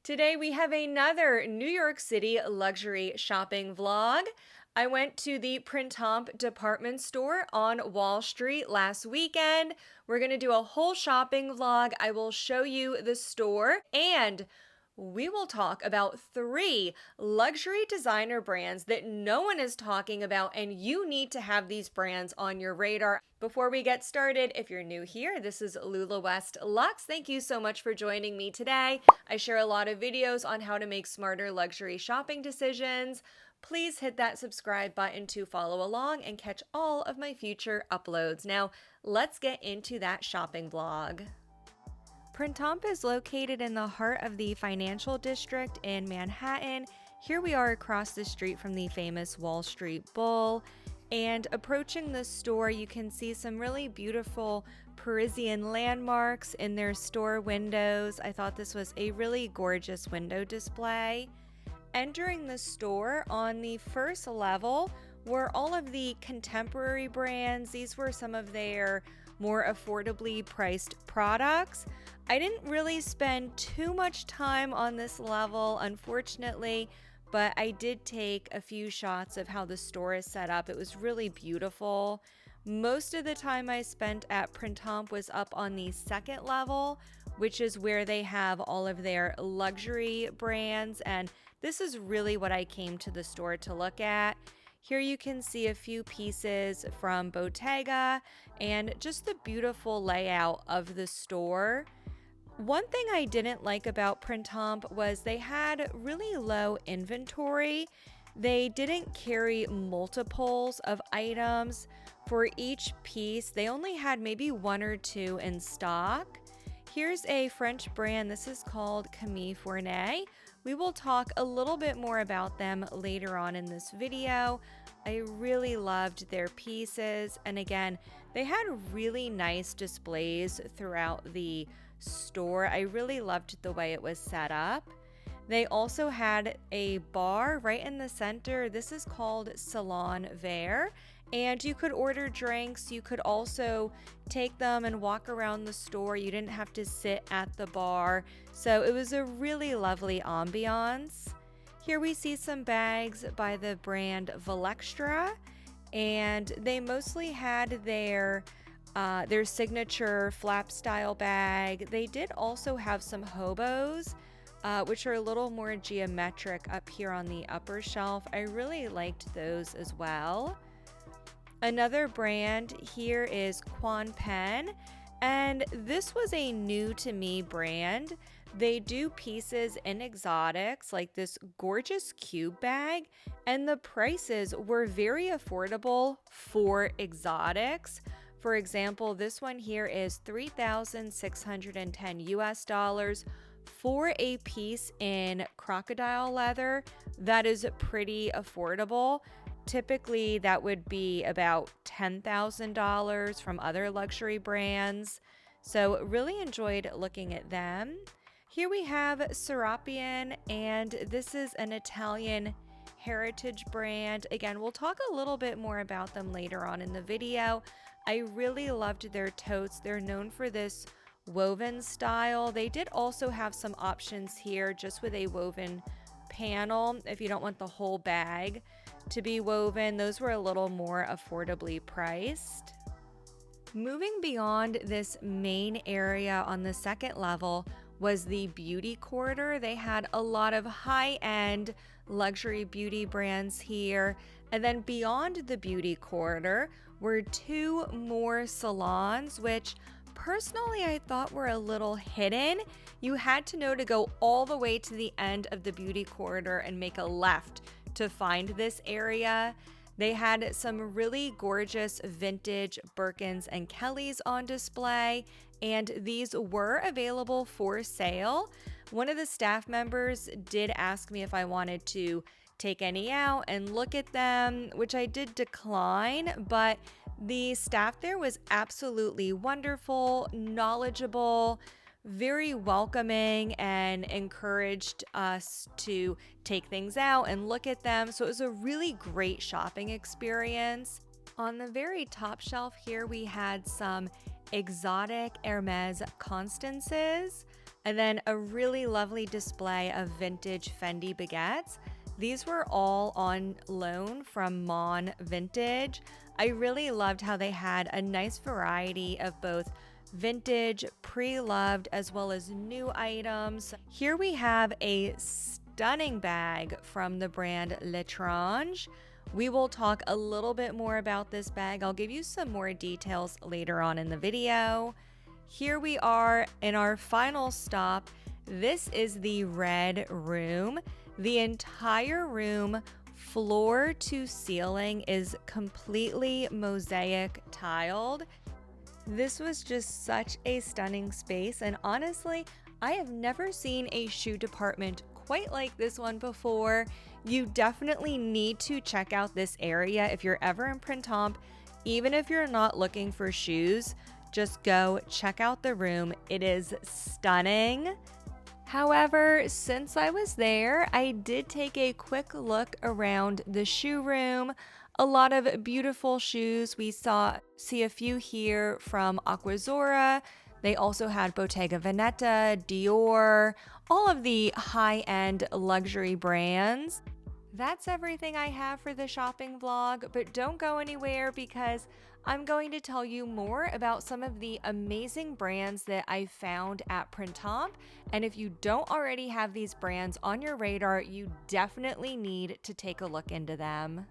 Today we have another New York City luxury shopping vlog. I went to the Printemps department store on Wall Street last weekend. We're going to do a whole shopping vlog. I will show you the store and we will talk about 3 luxury designer brands that no one is talking about, and you need to have these brands on your radar. Before we get started, if you're new here, this is Lula West Lux. Thank you so much for joining me today. I share a lot of videos on how to make smarter luxury shopping decisions. Please hit that subscribe button to follow along and catch all of my future uploads. Now, let's get into that shopping vlog. Printemps is located in the heart of the financial district in Manhattan. Here we are across the street from the famous Wall Street Bull. And approaching the store, you can see some really beautiful Parisian landmarks in their store windows. I thought this was a really gorgeous window display. Entering the store, on the first level were all of the contemporary brands. These were some of their more affordably priced products. I didn't really spend too much time on this level, unfortunately, but I did take a few shots of how the store is set up. It was really beautiful. Most of the time I spent at Printemps was up on the second level, which is where they have all of their luxury brands, and this is really what I came to the store to look at. Here you can see a few pieces from Bottega and just the beautiful layout of the store. One thing I didn't like about Printemps was they had really low inventory. They didn't carry multiples of items. For each piece, they only had maybe 1 or 2 in stock. Here's a French brand. This is called Camille Fournet. We will talk a little bit more about them later on in this video. I really loved their pieces, and again, they had really nice displays throughout the store. I really loved the way it was set up. They also had a bar right in the center. This is called Salon Vert, and you could order drinks. You could also take them and walk around the store. You didn't have to sit at the bar. So it was a really lovely ambiance. Here we see some bags by the brand Valextra, and they mostly had their signature flap style bag. They did also have some hobos, which are a little more geometric up here on the upper shelf. I really liked those as well. Another brand here is Quan Pen, and this was a new to me brand. They do pieces in exotics like this gorgeous cube bag, and the prices were very affordable for exotics. For example, this one here is $3,610 US for a piece in crocodile leather. That is pretty affordable. Typically, that would be about $10,000 from other luxury brands. So really enjoyed looking at them. Here we have Serapian, and this is an Italian heritage brand. Again, we'll talk a little bit more about them later on in the video. I really loved their totes. They're known for this woven style. They did also have some options here just with a woven panel if you don't want the whole bag to be woven. Those were a little more affordably priced. Moving beyond this main area on the second level was the beauty corridor. They had a lot of high-end luxury beauty brands here. And then beyond the beauty corridor were 2 more salons, which personally I thought were a little hidden. You had to know to go all the way to the end of the beauty corridor and make a left to find this area. They had some really gorgeous vintage Birkins and Kellys on display, and these were available for sale. One of the staff members did ask me if I wanted to take any out and look at them, which I did decline, but the staff there was absolutely wonderful, knowledgeable, very welcoming, and encouraged us to take things out and look at them. So it was a really great shopping experience. On the very top shelf here, we had some exotic Hermes Constances. And then a really lovely display of vintage Fendi baguettes. These were all on loan from Mon Vintage. I really loved how they had a nice variety of both vintage, pre-loved, as well as new items. Here we have a stunning bag from the brand L'Étrange. We will talk a little bit more about this bag. I'll give you some more details later on in the video. Here we are in our final stop. This is the red room. The entire room, floor to ceiling, is completely mosaic tiled. This was just such a stunning space, and honestly, I have never seen a shoe department quite like this one before. You definitely need to check out this area if you're ever in Printemps. Even if you're not looking for shoes, just go check out the room. It is stunning. However, since I was there, I did take a quick look around the shoe room. A lot of beautiful shoes. We see a few here from Aquazzura. They also had Bottega Veneta, Dior, all of the high-end luxury brands. That's everything I have for the shopping vlog, but don't go anywhere because I'm going to tell you more about some of the amazing brands that I found at Printemps. And if you don't already have these brands on your radar, you definitely need to take a look into them.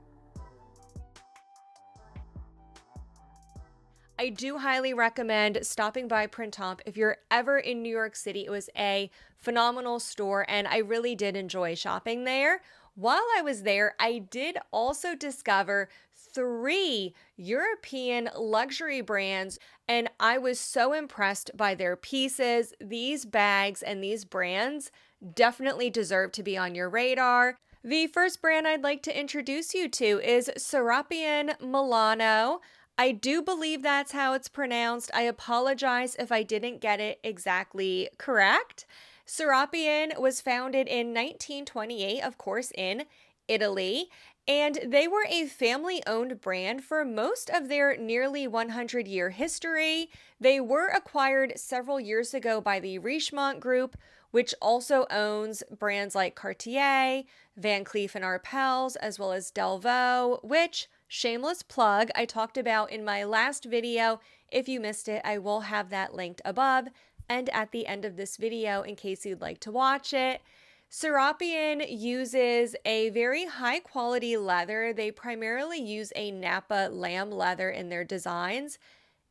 I do highly recommend stopping by Printemps if you're ever in New York City. It was a phenomenal store and I really did enjoy shopping there. While I was there, I did also discover 3 European luxury brands, and I was so impressed by their pieces. These bags and these brands definitely deserve to be on your radar. The first brand I'd like to introduce you to is Serapian Milano. I do believe that's how it's pronounced. I apologize if I didn't get it exactly correct. Serapian was founded in 1928, of course, in Italy, and they were a family-owned brand for most of their nearly 100-year history. They were acquired several years ago by the Richemont Group, which also owns brands like Cartier, Van Cleef & Arpels, as well as Delvaux, which, shameless plug, I talked about in my last video. If you missed it, I will have that linked above and at the end of this video in case you'd like to watch it. Serapian uses a very high quality leather. They primarily use a Napa lamb leather in their designs,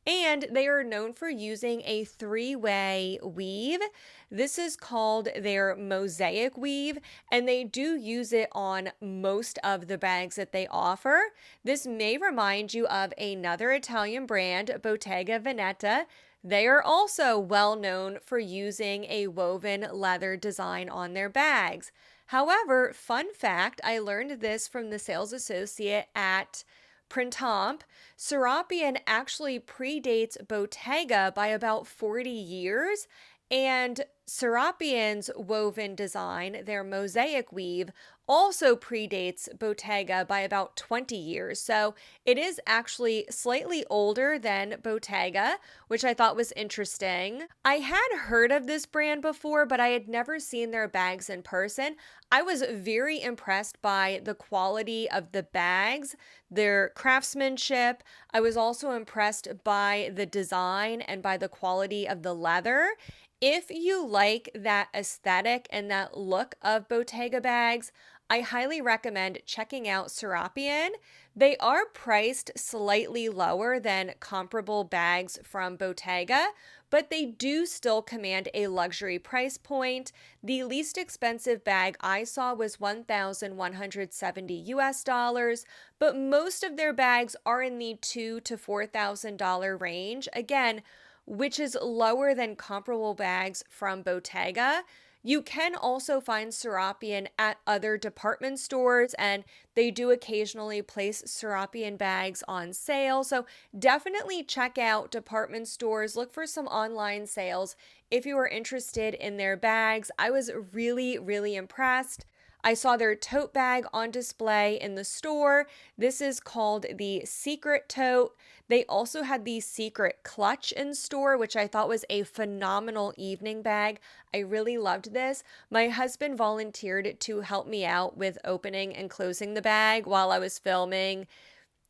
and they are known for using a 3-way weave. This is called their mosaic weave, and they do use it on most of the bags that they offer. This may remind you of another Italian brand, Bottega Veneta. They are also well known for using a woven leather design on their bags. However, fun fact, I learned this from the sales associate at Printemps. Serapian actually predates Bottega by about 40 years, and Serapian's woven design, their mosaic weave, also predates Bottega by about 20 years. So it is actually slightly older than Bottega, which I thought was interesting. I had heard of this brand before, but I had never seen their bags in person. I was very impressed by the quality of the bags, their craftsmanship. I was also impressed by the design and by the quality of the leather. If you like that aesthetic and that look of Bottega bags, I highly recommend checking out Serapian. They are priced slightly lower than comparable bags from Bottega, but they do still command a luxury price point. The least expensive bag I saw was $1,170 US, but most of their bags are in the $2,000 to $4,000 range. Again, which is lower than comparable bags from Bottega. You can also find Serapian at other department stores, and they do occasionally place Serapian bags on sale. So definitely check out department stores. Look for some online sales if you are interested in their bags. I was really, really impressed. I saw their tote bag on display in the store. This is called the Secret Tote. They also had the Secret Clutch in store, which I thought was a phenomenal evening bag. I really loved this. My husband volunteered to help me out with opening and closing the bag while I was filming.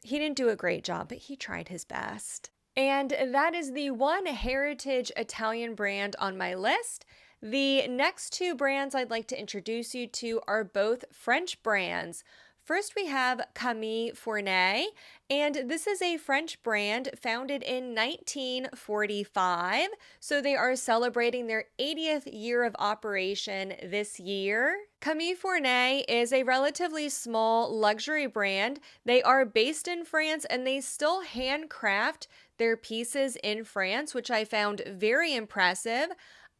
He didn't do a great job, but he tried his best. And that is the one heritage Italian brand on my list. The next two brands I'd like to introduce you to are both French brands. First, we have Camille Fournet, and this is a French brand founded in 1945. So they are celebrating their 80th year of operation this year. Camille Fournet is a relatively small luxury brand. They are based in France and they still handcraft their pieces in France, which I found very impressive.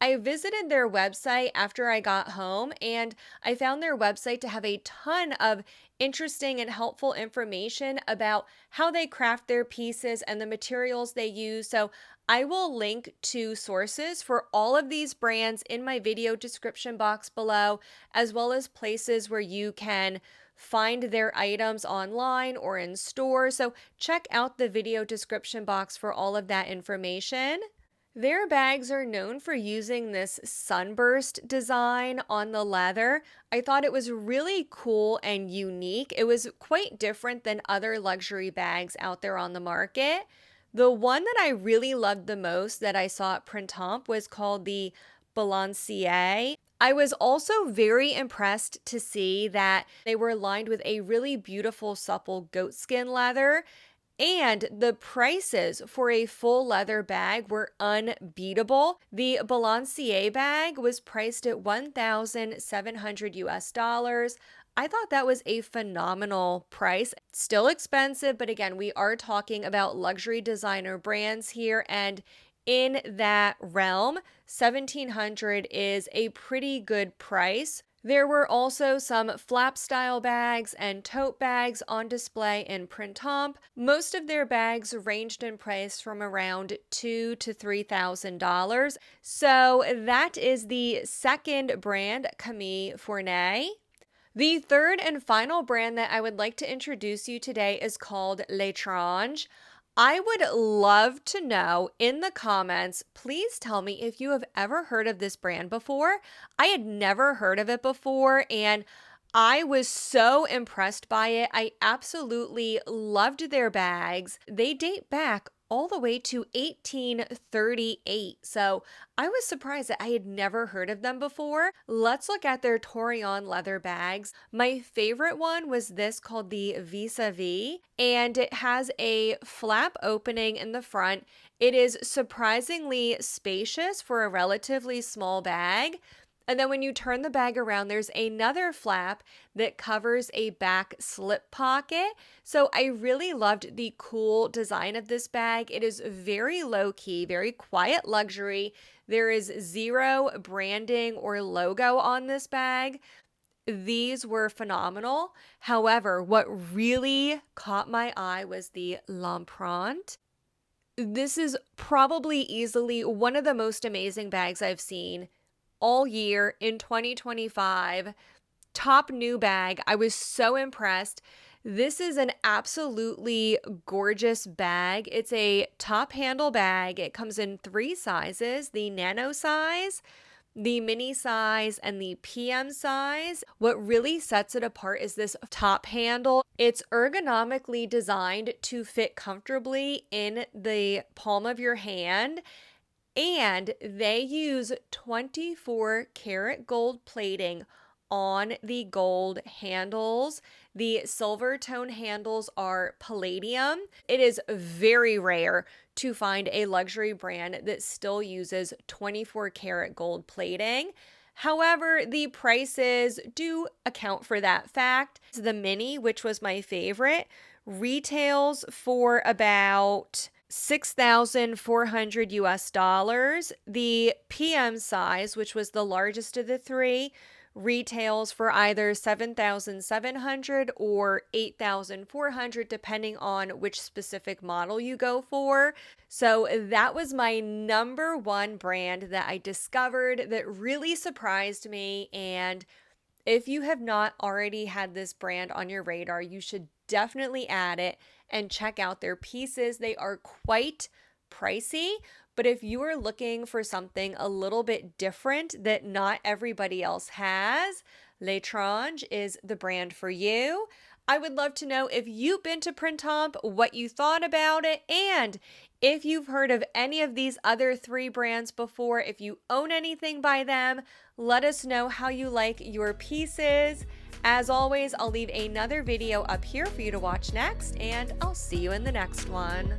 I visited their website after I got home and I found their website to have a ton of interesting and helpful information about how they craft their pieces and the materials they use. So I will link to sources for all of these brands in my video description box below, as well as places where you can find their items online or in stores. So check out the video description box for all of that information. Their bags are known for using this sunburst design on the leather. I thought it was really cool and unique. It was quite different than other luxury bags out there on the market. The one that I really loved the most that I saw at Printemps was called the Balancier. I was also very impressed to see that they were lined with a really beautiful supple goatskin leather. And the prices for a full leather bag were unbeatable. The Balancier bag was priced at $1,700 US. I thought that was a phenomenal price. Still expensive, but again, we are talking about luxury designer brands here, and in that realm, $1,700 is a pretty good price. There were also some flap style bags and tote bags on display in Printemps. Most of their bags ranged in price from around $2,000 to $3,000. So that is the second brand, Camille Fournet. The third and final brand that I would like to introduce you today is called L'Étrange. I would love to know in the comments, please tell me if you have ever heard of this brand before. I had never heard of it before and I was so impressed by it. I absolutely loved their bags. They date back all the way to 1838. So I was surprised that I had never heard of them before. Let's look at their Torillon leather bags. My favorite one was this called the Vis-a-Vis, and it has a flap opening in the front. It is surprisingly spacious for a relatively small bag. And then when you turn the bag around, there's another flap that covers a back slip pocket. So I really loved the cool design of this bag. It is very low key, very quiet luxury. There is zero branding or logo on this bag. These were phenomenal. However, what really caught my eye was the l'empreinte. This is probably easily one of the most amazing bags I've seen all year in 2025. Top new bag. I was so impressed. This is an absolutely gorgeous bag. It's a top handle bag. It comes in 3 sizes, the nano size, the mini size, and the PM size. What really sets it apart is this top handle. It's ergonomically designed to fit comfortably in the palm of your hand. And they use 24 karat gold plating on the gold handles. The silver tone handles are palladium. It is very rare to find a luxury brand that still uses 24 karat gold plating. However, the prices do account for that fact. The mini, which was my favorite, retails for about $6,400 US. The PM size, which was the largest of the 3, retails for either $7,700 or $8,400 depending on which specific model you go for. So that was my number one brand that I discovered that really surprised me, and If you have not already had this brand on your radar, you should definitely add it and check out their pieces. They are quite pricey, but if you are looking for something a little bit different that not everybody else has, L'Étrange is the brand for you. I would love to know if you've been to Printemps, what you thought about it, and if you've heard of any of these other three brands before, if you own anything by them, let us know how you like your pieces. As always, I'll leave another video up here for you to watch next, and I'll see you in the next one.